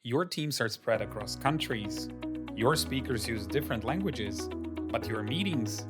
Your teams are spread across countries. Your speakers use different languages, but your meetings,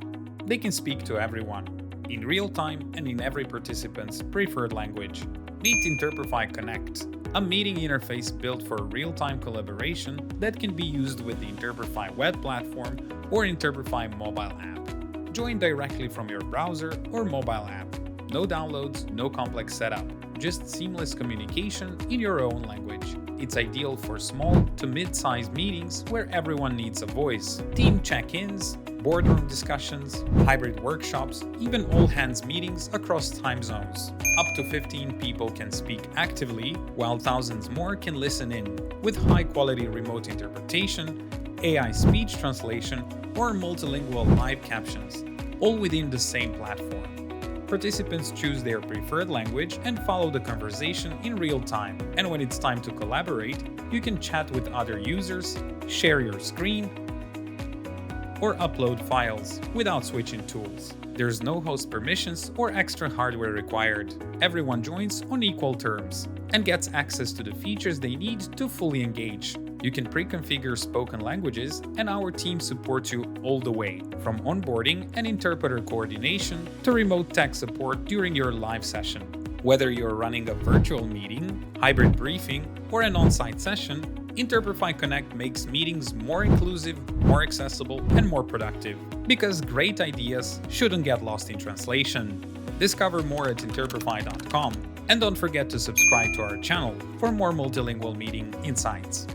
they can speak to everyone, in real time and in every participant's preferred language. Meet Interprefy Connect, a meeting interface built for real-time collaboration that can be used with the Interprefy web platform or Interprefy mobile app. Join directly from your browser or mobile app. No downloads, no complex setup, just seamless communication in your own language. It's ideal for small to mid-sized meetings where everyone needs a voice. Team check-ins, boardroom discussions, hybrid workshops, even all-hands meetings across time zones. Up to 15 people can speak actively, while thousands more can listen in, with high-quality remote interpretation, AI speech translation, or multilingual live captions, all within the same platform. Participants choose their preferred language and follow the conversation in real time. And when it's time to collaborate, you can chat with other users, share your screen, or upload files without switching tools. There's no host permissions or extra hardware required. Everyone joins on equal terms and gets access to the features they need to fully engage. You can pre-configure spoken languages, and our team supports you all the way, from onboarding and interpreter coordination to remote tech support during your live session. Whether you're running a virtual meeting, hybrid briefing, or an on-site session, Interprefy Connect makes meetings more inclusive, more accessible, and more productive. Because great ideas shouldn't get lost in translation. Discover more at interprefy.com, and don't forget to subscribe to our channel for more multilingual meeting insights.